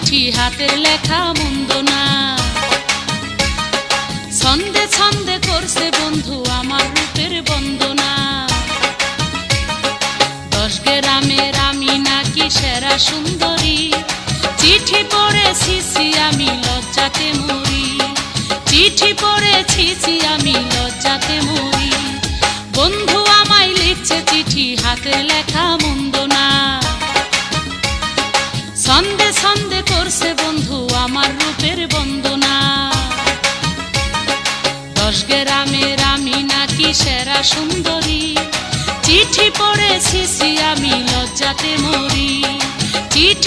চিঠি হাতের লেখা মন্দ না। ছন্দে ছন্দে করছে বন্ধু আমার রূপের বন্দনা। 10 গ্রামের আমি নাকি সেরা সুন্দরী, চিঠি পড়েছি আমি লজ্জাতে মরি। চিঠি পড়েছি আমি লজ্জাতে মরি। বন্ধু আমায় লিখছে চিঠি হাতের লেখা মন্দ না। ছন্দে ছন্দে করছে বন্ধু আমার রূপের বন্দনা। 10 গ্রামের আমি নাকি সেরা সুন্দরী, চিঠি পড়েছি আমি লজ্জাতে মরি। চিঠি